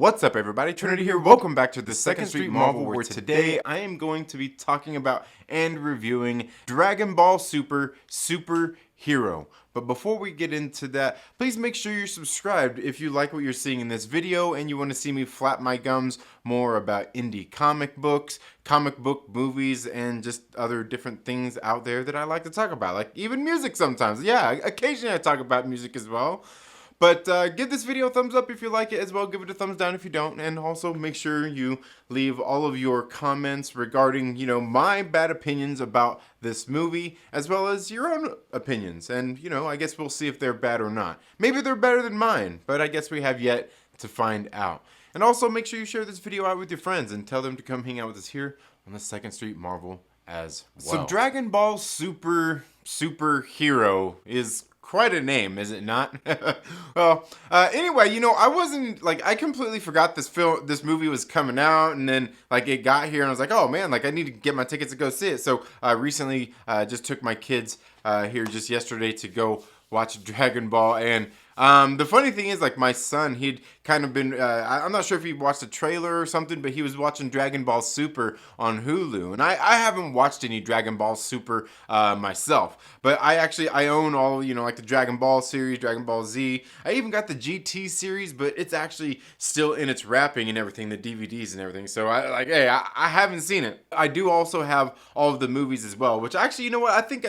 What's up, everybody? Trinity here. Welcome back to the Second Street Marvel, where today I am going to be talking about and reviewing Dragon Ball Super Super Hero. But before we get into that, please make sure you're subscribed if you like what you're seeing in this video and you want to see me flap my gums more about indie comic books, comic book movies, and just other different things out there that I like to talk about, like even music sometimes. Yeah, occasionally I talk about music as well. But give this video a thumbs up if you like it as well. Give it a thumbs down if you don't. And also make sure you leave all of your comments regarding, my bad opinions about this movie, as well as your own opinions. And, I guess we'll see if they're bad or not. Maybe they're better than mine, but I guess we have yet to find out. And also make sure you share this video out with your friends and tell them to come hang out with us here on the Second Street Marvel as well. So Dragon Ball Super Super Hero is quite a name, is it not? Well, anyway, I wasn't, I completely forgot this movie was coming out, and then, it got here, and I was like, oh, man, I need to get my tickets to go see it. So, recently, just took my kids here just yesterday to go watch Dragon Ball, and the funny thing is, my son, he'd kind of been, I'm not sure if he watched a trailer or something, but he was watching Dragon Ball Super on Hulu, and I haven't watched any Dragon Ball Super myself, but I own all, the Dragon Ball series, Dragon Ball Z. I even got the GT series, but it's actually still in its wrapping and everything, the DVDs and everything, so I haven't seen it. I do also have all of the movies as well, which actually, you know what, I think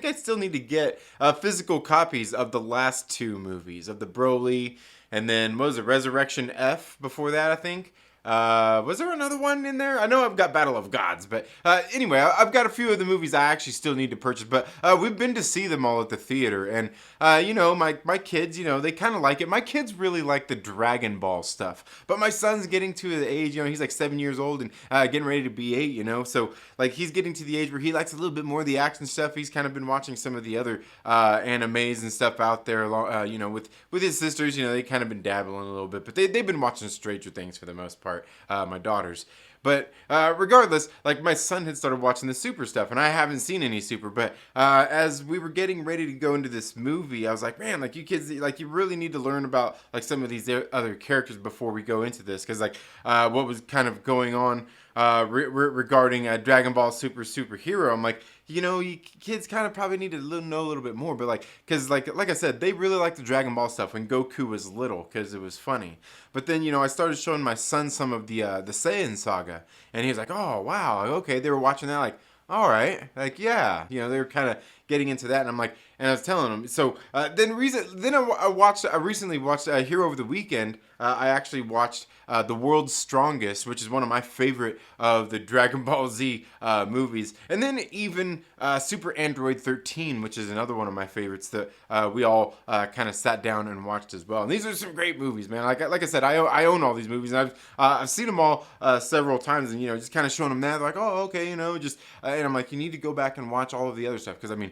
I still need to get physical copies of the last two movies, of the Broly, and then what was it, Resurrection F before that, I think. Was there another one in there? I know I've got Battle of Gods, but anyway, I've got a few of the movies I actually still need to purchase, but we've been to see them all at the theater, and my kids, they kind of like it. My kids really like the Dragon Ball stuff, but my son's getting to the age, he's 7 years old and getting ready to be 8, so he's getting to the age where he likes a little bit more of the action stuff. He's kind of been watching some of the other animes and stuff out there, with his sisters. They kind of been dabbling a little bit, but they've been watching Stranger Things for the most part. My daughters. But regardless, my son had started watching the Super stuff, and I haven't seen any Super, but as we were getting ready to go into this movie, I was like, man, you kids, you really need to learn about, some of these other characters before we go into this, because, what was kind of going on regarding Dragon Ball Super Super Hero, I'm like, you kids kind of probably need to know a little bit more, but because like I said, they really like the Dragon Ball stuff when Goku was little, because it was funny. But then, I started showing my son some of the Saiyan saga, and he was like, oh, wow, okay, they were watching that, all right, yeah, they were kind of getting into that, and I'm like, and I was telling him, so then I recently watched here over the weekend, I actually watched The World's Strongest, which is one of my favorite of the Dragon Ball Z movies, and then even Super Android 13, which is another one of my favorites that we all kind of sat down and watched as well. And these are some great movies, man. Like I said, I own all these movies, and I've seen them all several times, and just kind of showing them that, like, oh, okay, and I'm like, you need to go back and watch all of the other stuff, because I mean,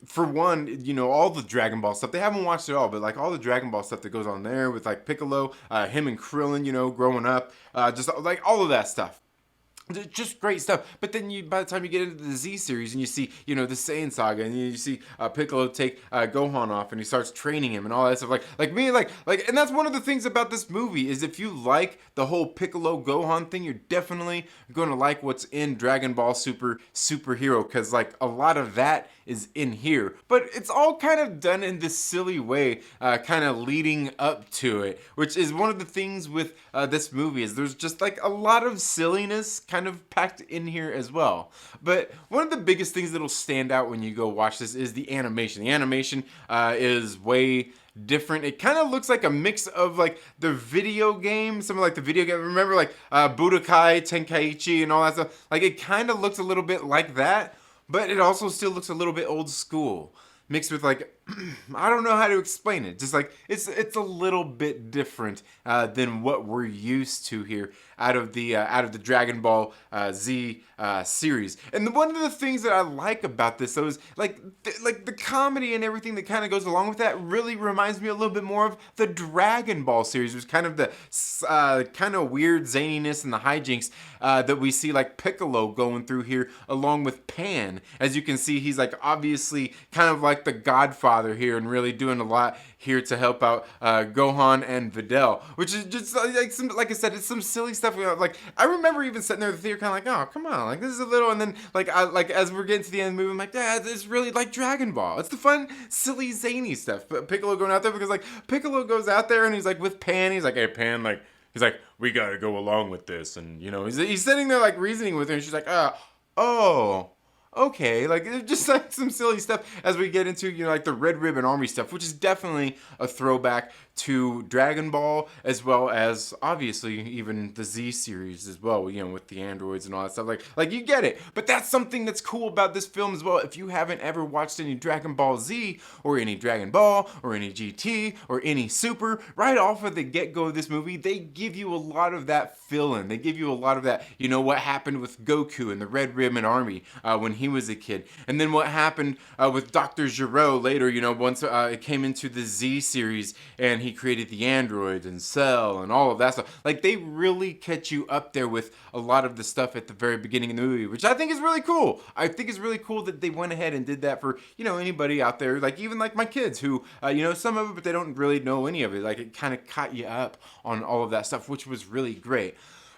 for one, all the Dragon Ball stuff, they haven't watched it all, but all the Dragon Ball stuff that goes on there with Piccolo, him and Krillin, growing up, just all of that stuff. Just great stuff. But then by the time you get into the Z series and you see, the Saiyan saga, and you see Piccolo take Gohan off and he starts training him and all that stuff. And that's one of the things about this movie is if you like the whole Piccolo Gohan thing, you're definitely going to like what's in Dragon Ball Super Super Hero, because a lot of that is in here. But it's all kind of done in this silly way, kind of leading up to it, which is one of the things with this movie is there's just a lot of silliness kind of packed in here as well. But one of the biggest things that'll stand out when you go watch this is the animation. The animation is way different. It kind of looks like a mix of the video game, some of the video game. Remember Budokai Tenkaichi and all that stuff? It kind of looks a little bit like that, but it also still looks a little bit old school, mixed with I don't know how to explain it. Just it's a little bit different than what we're used to here out of the Dragon Ball Z series. And one of the things that I like about this though is the comedy and everything that kind of goes along with that really reminds me a little bit more of the Dragon Ball series. There's kind of the kind of weird zaniness and the hijinks that we see Piccolo going through here along with Pan. As you can see, he's obviously kind of the Godfather father here and really doing a lot here to help out Gohan and Videl, which is just like some, like I said, it's some silly stuff. Like I remember even sitting there in the theater, kind of like, oh come on, like this is a little, and then like as we're getting to the end of the movie, I'm like, yeah, it's really like Dragon Ball. It's the fun, silly, zany stuff. But Piccolo going out there because like Piccolo goes out there and he's like with Pan, he's like, hey Pan, like he's like, we gotta go along with this, and you know he's sitting there like reasoning with her, and she's like, oh. Okay, like just like some silly stuff as we get into, you know, like the Red Ribbon Army stuff, which is definitely a throwback to Dragon Ball, as well as obviously even the Z series as well, you know, with the androids and all that stuff. Like you get it. But that's something that's cool about this film as well. If you haven't ever watched any Dragon Ball Z or any Dragon Ball or any GT or any Super, right off of the get-go of this movie, they give you a lot of that fill-in. They give you a lot of that, you know, what happened with Goku and the Red Ribbon Army when he was a kid. And then what happened with Dr. Gero later, you know, once it came into the Z series and he created the androids and Cell and all of that stuff. Like they really catch you up there with a lot of the stuff at the very beginning of the movie, which I think is really cool. I think it's really cool that they went ahead and did that for, you know, anybody out there, like even like my kids who, you know, some of it, but they don't really know any of it. Like it kind of caught you up on all of that stuff, which was really great.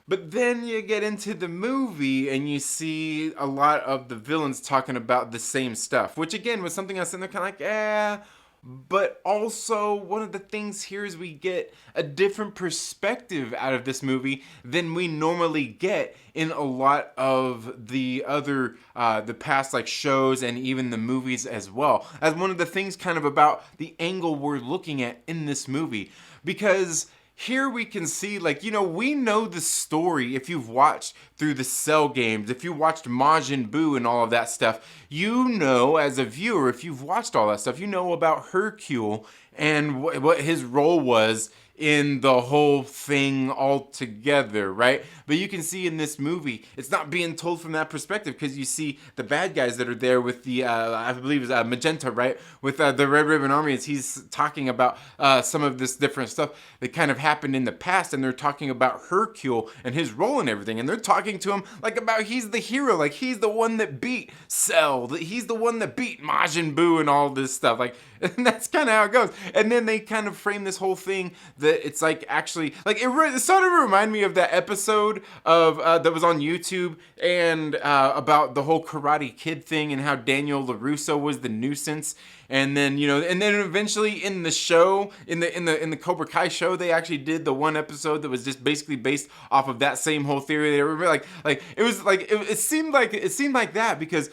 But then you get into the movie and you see a lot of the villains talking about the same stuff, which again was something I was sitting there kind of like, but also one of the things here is we get a different perspective out of this movie than we normally get in a lot of the other, the past like shows and even the movies as well. As one of the things kind of about the angle we're looking at in this movie, because here we can see, like, you know, we know the story if you've watched through the Cell games, if you watched Majin Buu and all of that stuff, you know as a viewer, if you've watched all that stuff, you know about Hercule and what his role was in the whole thing altogether, right? But you can see in this movie, it's not being told from that perspective because you see the bad guys that are there with the, I believe it's Magenta, right? With the Red Ribbon Army, as he's talking about some of this different stuff that kind of happened in the past, and they're talking about Hercule and his role and everything, and they're talking to him like about he's the hero, like he's the one that beat Cell, he's the one that beat Majin Buu and all this stuff, like, and that's kind of how it goes. And then they kind of frame this whole thing that it's like actually like it sort of reminded me of that episode of that was on YouTube and about the whole Karate Kid thing and how Daniel LaRusso was the nuisance. And then, you know, and then eventually in the show, in the Cobra Kai show, they actually did the one episode that was just basically based off of that same whole theory. They were like it was like it seemed like that because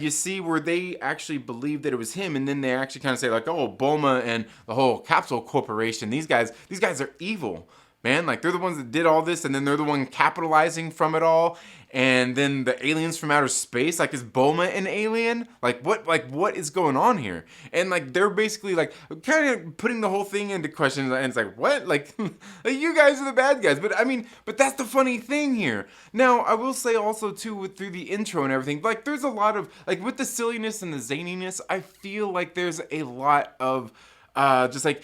you see where they actually believed that it was him, and then they actually kind of say like, oh, Bulma and the whole Capsule Corporation, these guys are evil. Man, like they're the ones that did all this, and then they're the one capitalizing from it all. And then the aliens from outer space, like is Bulma an alien? Like what is going on here? And like they're basically like kind of putting the whole thing into question, and it's like what? Like you guys are the bad guys. But I mean, but that's the funny thing here. Now I will say also too through the intro and everything, like there's a lot of like with the silliness and the zaniness, I feel like there's a lot of just like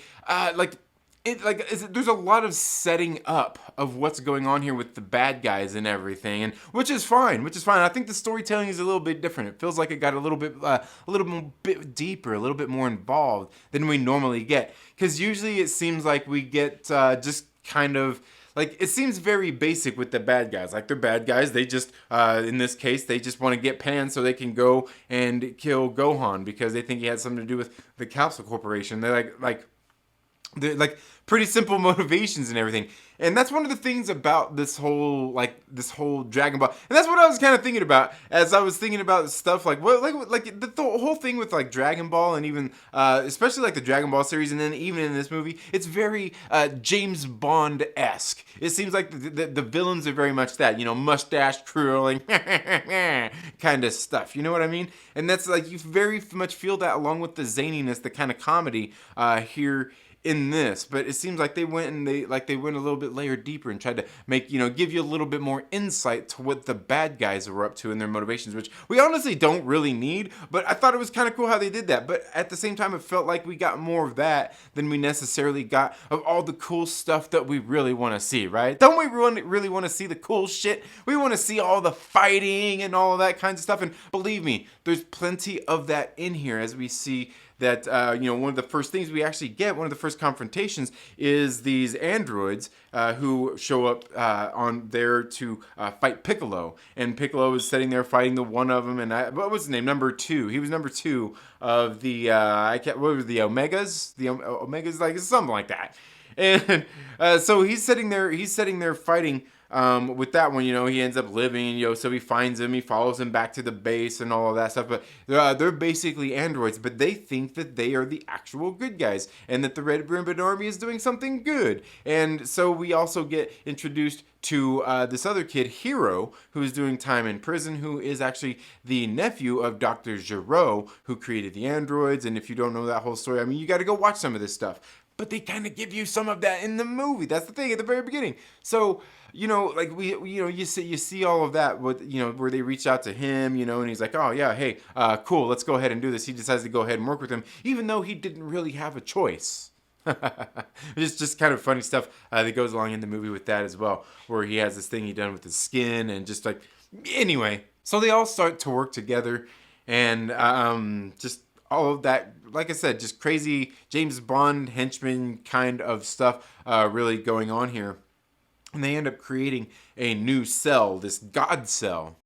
there's a lot of setting up of what's going on here with the bad guys and everything, and which is fine. I think the storytelling is a little bit different. It feels like it got a little bit deeper, a little bit more involved than we normally get. Because usually it seems like we get just kind of like it seems very basic with the bad guys. Like they're bad guys. They just in this case they just want to get Pan so they can go and kill Gohan because they think he had something to do with the Capsule Corporation. They're like pretty simple motivations and everything. And that's one of the things about this whole Dragon Ball. And that's what I was kind of thinking about as I was thinking about stuff like the whole thing with like Dragon Ball and even especially like the Dragon Ball series, and then even in this movie, it's very James Bond-esque. It seems like the villains are very much that, you know, mustache twirling kind of stuff. You know what I mean? And that's like you very much feel that along with the zaniness, the kind of comedy here in this. But it seems like they went a little bit layered deeper and tried to make, you know, give you a little bit more insight to what the bad guys were up to and their motivations, which we honestly don't really need, but I thought it was kind of cool how they did that. But at the same time, it felt like we got more of that than we necessarily got of all the cool stuff that we really want to see, right? Don't we really want to see the cool shit? We want to see all the fighting and all of that kinds of stuff, and believe me, there's plenty of that in here as we see that one of the first things we actually get, one of the first confrontations, is these androids who show up on there to fight Piccolo, and Piccolo is sitting there fighting the one of them, and what was his name? Number 2. He was number 2 of the what was the Omegas? The Omegas, like something like that. And so he's sitting there fighting with that one. He ends up living, so he finds him, he follows him back to the base and all of that stuff. But they're basically androids, but they think that they are the actual good guys and that the Red Ribbon Army is doing something good. And so we also get introduced to this other kid, Hero, who's doing time in prison, who is actually the nephew of Dr. Gero, who created the androids. And if you don't know that whole story, I mean, you got to go watch some of this stuff. But they kind of give you some of that in the movie. That's the thing at the very beginning. So, like you see all of that with, where they reach out to him, and he's like, oh yeah, hey, cool, let's go ahead and do this. He decides to go ahead and work with him, even though he didn't really have a choice. It's just kind of funny stuff that goes along in the movie with that as well, where he has this thing he done with his skin and just like, anyway. So they all start to work together, and just all of that, like I said, just crazy James Bond henchman kind of stuff really going on here. And they end up creating a new cell, this God cell.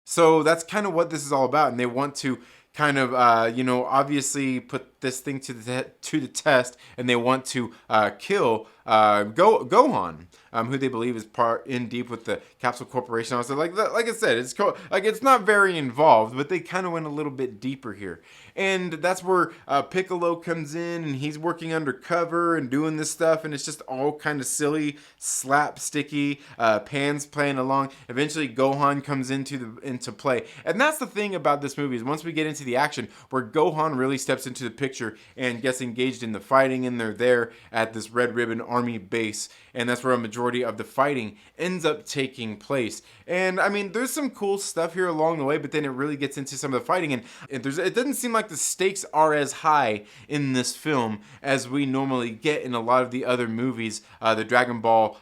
So that's kind of what this is all about. And they want to kind of, obviously put this thing to the test, and they want to kill Gohan, who they believe is part in deep with the Capsule Corporation. Also, like I said, it's not very involved, but they kind of went a little bit deeper here, and that's where Piccolo comes in, and he's working undercover and doing this stuff, and it's just all kind of silly, slapsticky. Pan's playing along. Eventually, Gohan comes into play, and that's the thing about this movie is once we get into the action, where Gohan really steps into the picture and gets engaged in the fighting, and they're there at this Red Ribbon Army base, and that's where a majority of the fighting ends up taking place. And I mean, there's some cool stuff here along the way, but then it really gets into some of the fighting, and it doesn't seem like the stakes are as high in this film as we normally get in a lot of the other movies, the Dragon Ball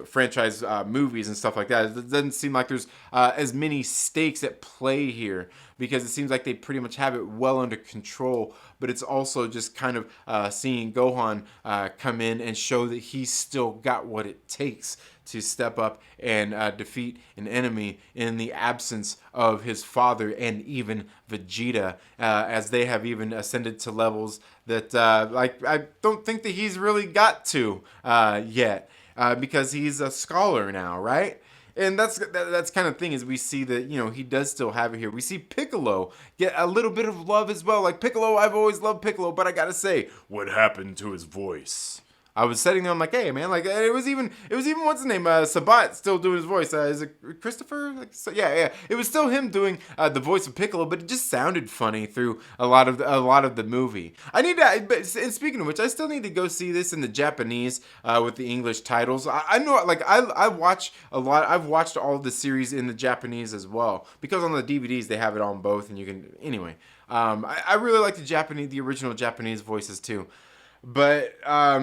franchise movies and stuff like that. It doesn't seem like there's as many stakes at play here, because it seems like they pretty much have it well under control, but it's also just kind of seeing Gohan come in and show that he's still got what it takes to step up and defeat an enemy in the absence of his father and even Vegeta, as they have even ascended to levels that I don't think that he's really got to yet, because he's a scholar now, right? And that's kind of thing is we see that, he does still have it here. We see Piccolo get a little bit of love as well. Like Piccolo, I've always loved Piccolo, but I gotta say, what happened to his voice? I was sitting there, I'm like, hey man, like it was even what's his name, Sabat still doing his voice. Is it Christopher? Like, so, yeah. It was still him doing the voice of Piccolo, but it just sounded funny through a lot of the movie. I need to. And speaking of which, I still need to go see this in the Japanese with the English titles. I know, like I watch a lot. I've watched all of the series in the Japanese as well, because on the DVDs they have it on both, and you can anyway. I really like the original Japanese voices too. But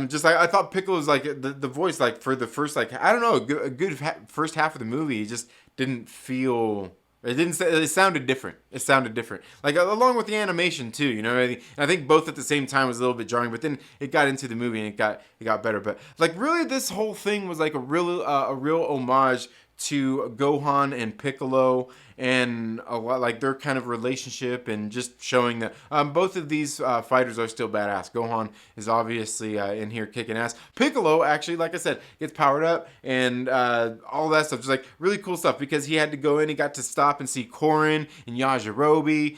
just like I thought Piccolo's like the voice, like for the first, like I don't know, a good first half of the movie just didn't feel. It sounded different. Like along with the animation too, And I think both at the same time was a little bit jarring, but then it got into the movie and it got better. But like really, this whole thing was like a real homage to Gohan and Piccolo, and a lot like their kind of relationship, and just showing that both of these fighters are still badass. Gohan is obviously in here kicking ass. Piccolo actually, like I said, gets powered up, and all that stuff, just like really cool stuff, because he had to go in, he got to stop and see Korin and Yajirobe.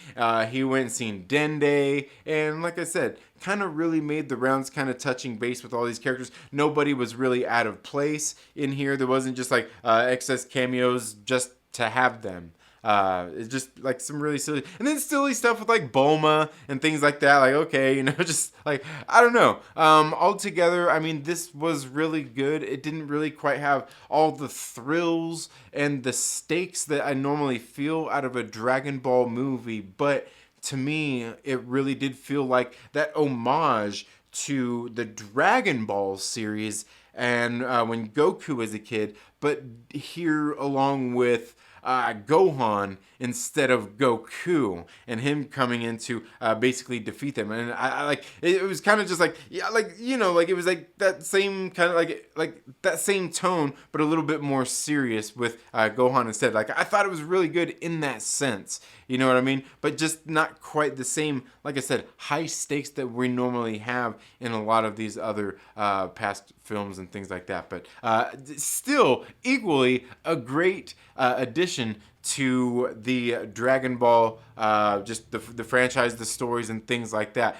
He went and seen Dende, and like I said, kind of really made the rounds, kind of touching base with all these characters. Nobody was really out of place in here. There wasn't just like excess cameos just to have them. It's just like some really silly, and then silly stuff with like Bulma and things like that. Like, okay, just like, I don't know. Altogether, I mean, this was really good. It didn't really quite have all the thrills and the stakes that I normally feel out of a Dragon Ball movie, but to me, it really did feel like that homage to the Dragon Ball series, and when Goku was a kid, but here along with Gohan instead of Goku, and him coming in to basically defeat them. And I like it was kind of just like, yeah, like, you know, like it was like that same kind of like that same tone, but a little bit more serious with Gohan instead. Like, I thought it was really good in that sense, you know what I mean? But just not quite the same, like I said, high stakes that we normally have in a lot of these other past films and things like that. But still, equally a great addition to the Dragon Ball, just the franchise, the stories, and things like that.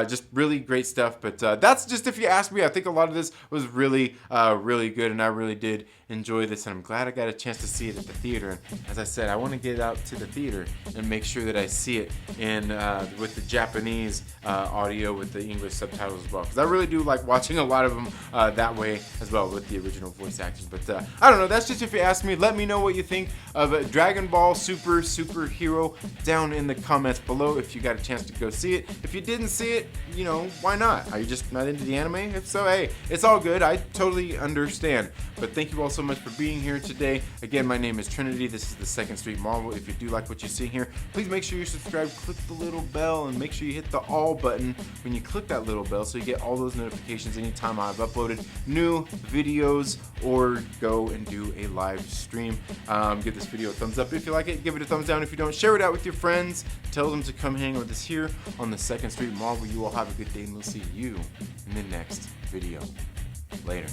Just really great stuff. But that's just, if you ask me, I think a lot of this was really, really good, and I really did enjoy this, and I'm glad I got a chance to see it at the theater. And as I said, I want to get out to the theater and make sure that I see it in with the Japanese audio with the English subtitles as well, because I really do like watching a lot of them that way as well with the original voice actors. But I don't know, that's just if you ask me. Let me know what you think of Dragon Ball Super Super Hero down in the comments below if you got a chance to go see it. If you didn't see it, you know, why not? Are you just not into the anime? If so, hey, it's all good. I totally understand. But thank you all so much for being here today. Again, my name is Trinity. This is the Second Street Marvel. If you do like what you see here, please make sure you subscribe, click the little bell, and make sure you hit the all button when you click that little bell so you get all those notifications anytime I've uploaded new videos or go and do a live stream. Give this video a thumbs up if you like it. Give it a thumbs down if you don't. Share it out with your friends. Tell them to come hang with us here on the Second Street Marvel. You all have a good day, and we'll see you in the next video. Later.